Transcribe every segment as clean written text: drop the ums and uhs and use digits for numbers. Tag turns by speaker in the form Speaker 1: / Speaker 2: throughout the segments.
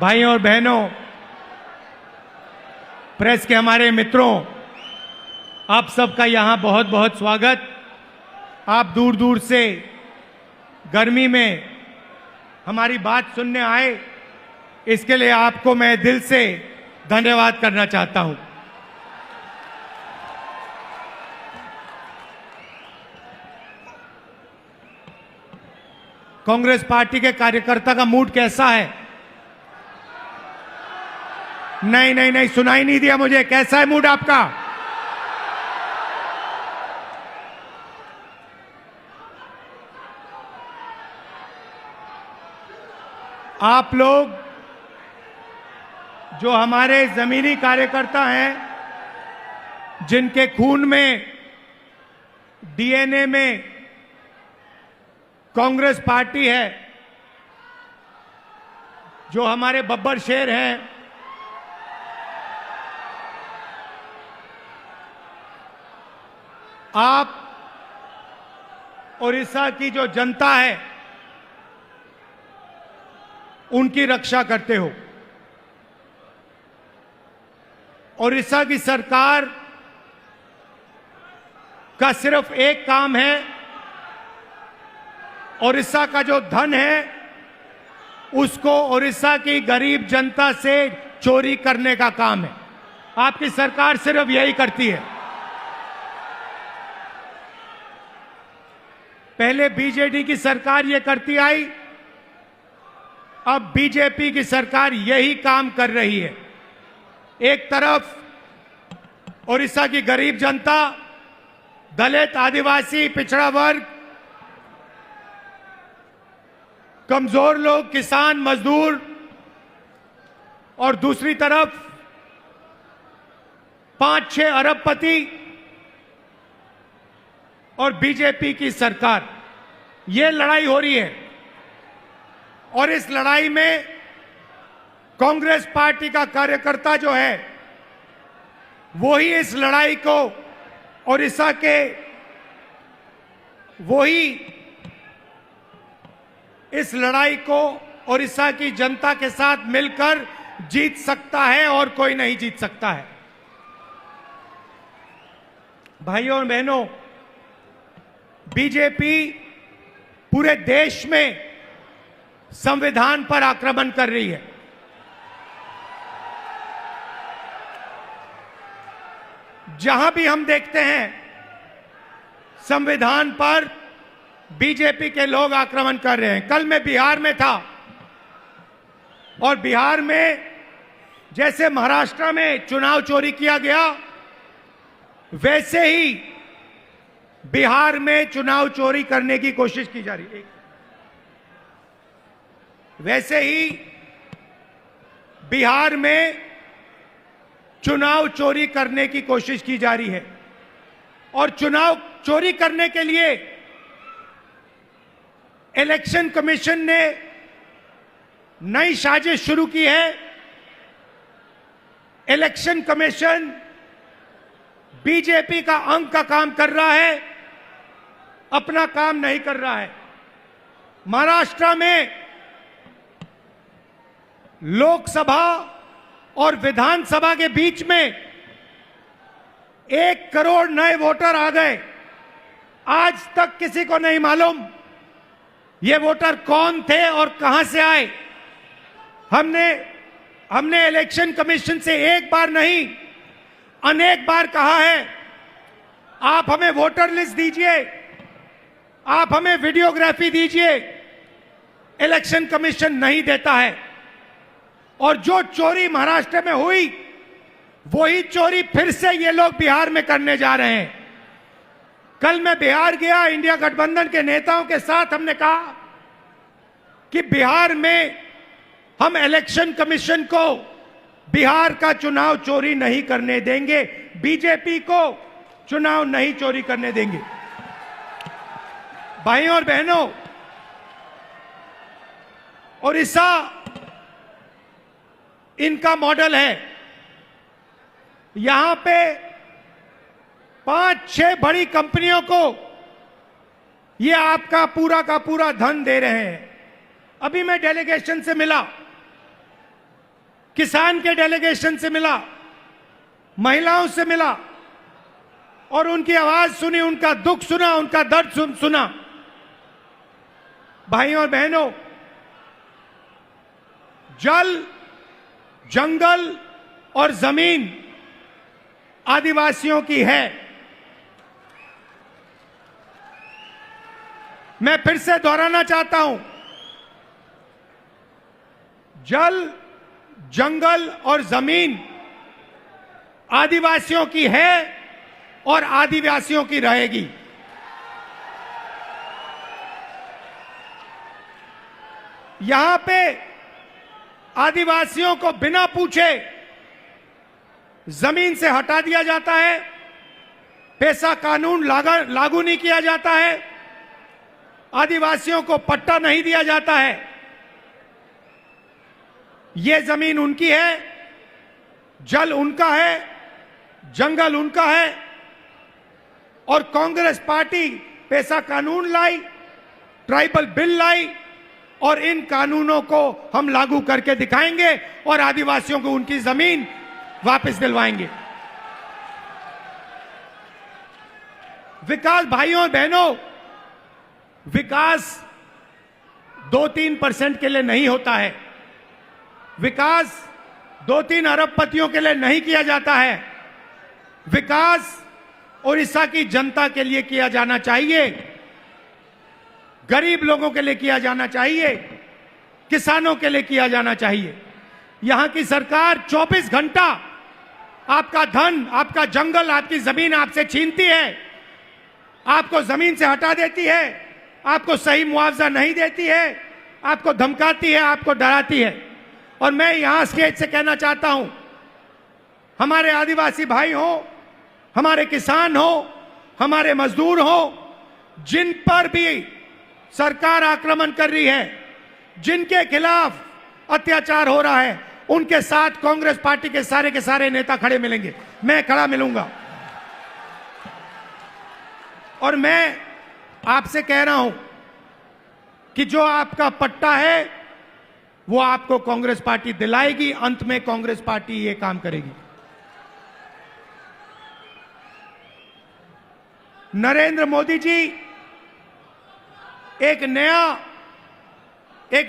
Speaker 1: भाइयों और बहनों, प्रेस के हमारे मित्रों, आप सबका यहाँ बहुत बहुत स्वागत। आप दूर दूर से गर्मी में हमारी बात सुनने आए, इसके लिए आपको मैं दिल से धन्यवाद करना चाहता हूँ। कांग्रेस पार्टी के कार्यकर्ता का मूड कैसा है? नहीं, सुनाई नहीं दिया मुझे। कैसा है मूड आपका? आप लोग जो हमारे जमीनी कार्यकर्ता हैं, जिनके खून में, डीएनए में कांग्रेस पार्टी है, जो हमारे बब्बर शेर हैं, आप ओडिशा की जो जनता है उनकी रक्षा करते हो। ओडिशा की सरकार का सिर्फ एक काम है, ओडिशा का जो धन है उसको ओडिशा की गरीब जनता से चोरी करने का काम है। आपकी सरकार सिर्फ यही करती है। पहले बीजेडी की सरकार ये करती आई, अब बीजेपी की सरकार यही काम कर रही है। एक तरफ ओडिशा की गरीब जनता, दलित, आदिवासी, पिछड़ा वर्ग, कमजोर लोग, किसान, मजदूर, और दूसरी तरफ 5-6 अरबपति और बीजेपी की सरकार, ये लड़ाई हो रही है। और इस लड़ाई में कांग्रेस पार्टी का कार्यकर्ता जो है, वो ही इस लड़ाई को ओडिशा के, वही इस लड़ाई को ओडिशा की जनता के साथ मिलकर जीत सकता है और कोई नहीं जीत सकता है। भाइयों और बहनों, बीजेपी पूरे देश में संविधान पर आक्रमण कर रही है। जहां भी हम देखते हैं संविधान पर बीजेपी के लोग आक्रमण कर रहे हैं। कल मैं बिहार में था और बिहार में जैसे महाराष्ट्र में चुनाव चोरी किया गया, वैसे ही बिहार में चुनाव चोरी करने की कोशिश की जा रही है। वैसे ही बिहार में चुनाव चोरी करने की कोशिश की जा रही है। और चुनाव चोरी करने के लिए इलेक्शन कमीशन ने नई साजिश शुरू की है। इलेक्शन कमीशन बीजेपी का अंग का काम कर रहा है, अपना काम नहीं कर रहा है। महाराष्ट्र में लोकसभा और विधानसभा के बीच में 1 करोड़ नए वोटर आ गए। आज तक किसी को नहीं मालूम ये वोटर कौन थे और कहां से आए। हमने इलेक्शन कमीशन से एक बार नहीं, अनेक बार कहा है, आप हमें वोटर लिस्ट दीजिए, आप हमें वीडियोग्राफी दीजिए। इलेक्शन कमीशन नहीं देता है। और जो चोरी महाराष्ट्र में हुई, वही चोरी फिर से ये लोग बिहार में करने जा रहे हैं। कल मैं बिहार गया, इंडिया गठबंधन के नेताओं के साथ हमने कहा कि बिहार में हम इलेक्शन कमीशन को बिहार का चुनाव चोरी नहीं करने देंगे, बीजेपी को चुनाव नहीं चोरी करने देंगे। भाइयों और बहनों, ओडिशा इनका मॉडल है। यहां पे 5-6 बड़ी कंपनियों को ये आपका पूरा का पूरा धन दे रहे हैं। अभी मैं डेलीगेशन से मिला, किसान के डेलीगेशन से मिला, महिलाओं से मिला और उनकी आवाज सुनी, उनका दुख सुना, उनका दर्द सुना। भाइयों और बहनों, जल, जंगल और जमीन आदिवासियों की है। मैं फिर से दोहराना चाहता हूं, जल, जंगल और जमीन आदिवासियों की है और आदिवासियों की रहेगी। यहां पे आदिवासियों को बिना पूछे जमीन से हटा दिया जाता है, पेशा कानून लागू नहीं किया जाता है, आदिवासियों को पट्टा नहीं दिया जाता है। यह जमीन उनकी है, जल उनका है, जंगल उनका है और कांग्रेस पार्टी पेशा कानून लाई, ट्राइबल बिल लाई और इन कानूनों को हम लागू करके दिखाएंगे और आदिवासियों को उनकी जमीन वापस दिलवाएंगे। विकास, भाइयों और बहनों, विकास 2-3% के लिए नहीं होता है। विकास 2-3 अरबपतियों के लिए नहीं किया जाता है। विकास उड़ीसा की जनता के लिए किया जाना चाहिए, गरीब लोगों के लिए किया जाना चाहिए, किसानों के लिए किया जाना चाहिए। यहां की सरकार 24 घंटा आपका धन, आपका जंगल, आपकी जमीन आपसे छीनती है, आपको जमीन से हटा देती है, आपको सही मुआवजा नहीं देती है, आपको धमकाती है, आपको डराती है। और मैं यहां स्टेज से कहना चाहता हूं, हमारे आदिवासी भाई हो, हमारे किसान हो, हमारे मजदूर हो, जिन पर भी सरकार आक्रमण कर रही है, जिनके खिलाफ अत्याचार हो रहा है, उनके साथ कांग्रेस पार्टी के सारे नेता खड़े मिलेंगे। मैं खड़ा मिलूंगा और मैं आपसे कह रहा हूं कि जो आपका पट्टा है वो आपको कांग्रेस पार्टी दिलाएगी। अंत में कांग्रेस पार्टी ये काम करेगी। नरेंद्र मोदी जी एक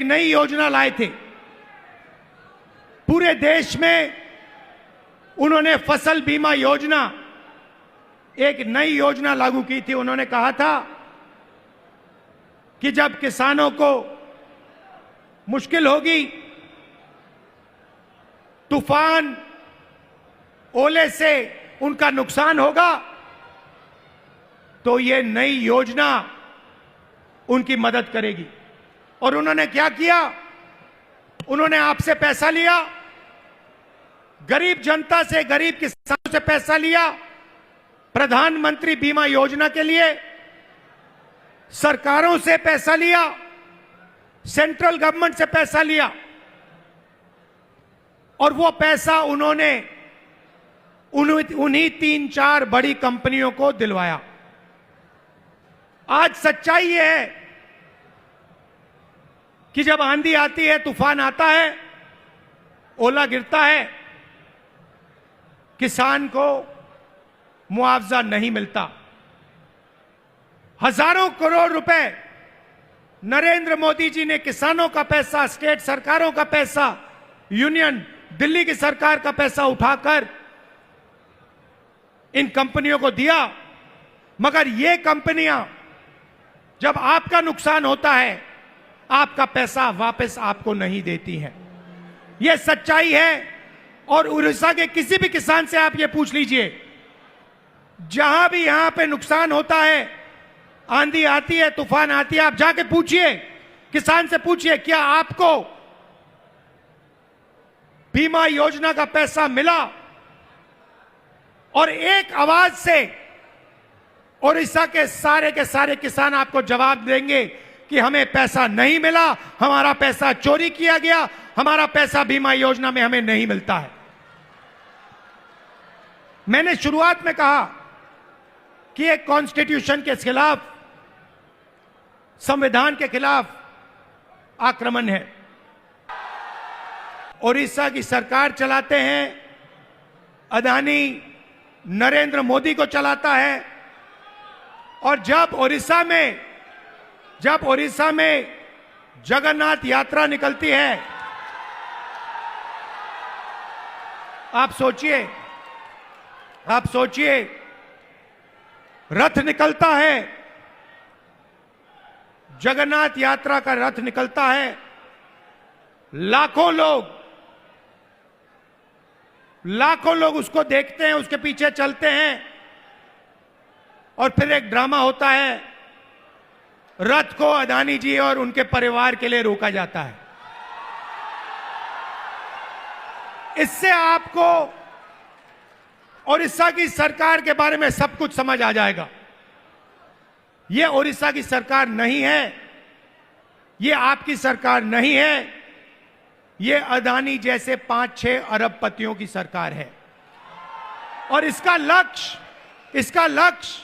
Speaker 1: नई योजना लाए थे। पूरे देश में उन्होंने फसल बीमा योजना, एक नई योजना लागू की थी। उन्होंने कहा था कि जब किसानों को मुश्किल होगी, तूफान, ओले से उनका नुकसान होगा, तो ये नई योजना उनकी मदद करेगी। और उन्होंने क्या किया? उन्होंने आपसे पैसा लिया, गरीब जनता से, गरीब किसानों से पैसा लिया, प्रधानमंत्री बीमा योजना के लिए सरकारों से पैसा लिया, सेंट्रल गवर्नमेंट से पैसा लिया और वो पैसा उन्होंने उन्हीं 3-4 बड़ी कंपनियों को दिलवाया। आज सच्चाई यह है कि जब आंधी आती है, तूफान आता है, ओला गिरता है, किसान को मुआवजा नहीं मिलता। हजारों करोड़ रुपए नरेंद्र मोदी जी ने किसानों का पैसा, स्टेट सरकारों का पैसा, यूनियन दिल्ली की सरकार का पैसा उठाकर इन कंपनियों को दिया। मगर ये कंपनियां जब आपका नुकसान होता है, आपका पैसा वापस आपको नहीं देती हैं। यह सच्चाई है। और उड़ीसा के किसी भी किसान से आप ये पूछ लीजिए, जहां भी यहां पे नुकसान होता है, आंधी आती है, तूफान आती है, आप जाके पूछिए, किसान से पूछिए, क्या आपको बीमा योजना का पैसा मिला? और एक आवाज से उड़ीसा के सारे किसान आपको जवाब देंगे कि हमें पैसा नहीं मिला, हमारा पैसा चोरी किया गया, हमारा पैसा बीमा योजना में हमें नहीं मिलता है। मैंने शुरुआत में कहा कि एक कॉन्स्टिट्यूशन के खिलाफ, संविधान के खिलाफ आक्रमण है। ओडिशा की सरकार चलाते हैं, अदानी नरेंद्र मोदी को चलाता है। और जब ओडिशा में जगन्नाथ यात्रा निकलती है, आप सोचिए रथ निकलता है, जगन्नाथ यात्रा का रथ निकलता है, लाखों लोग उसको देखते हैं, उसके पीछे चलते हैं, और फिर एक ड्रामा होता है, रथ को अदानी जी और उनके परिवार के लिए रोका जाता है। इससे आपको ओडिशा की सरकार के बारे में सब कुछ समझ आ जाएगा। यह ओडिशा की सरकार नहीं है, यह आपकी सरकार नहीं है, यह अदानी जैसे 5-6 अरबपतियों की सरकार है। और इसका लक्ष्य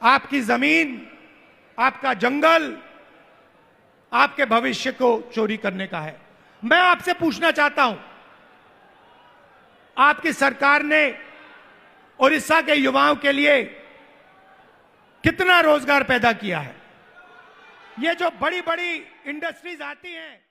Speaker 1: आपकी जमीन, आपका जंगल, आपके भविष्य को चोरी करने का है। मैं आपसे पूछना चाहता हूं, आपकी सरकार ने ओडिशा के युवाओं के लिए कितना रोजगार पैदा किया है? ये जो बड़ी बड़ी इंडस्ट्रीज आती हैं,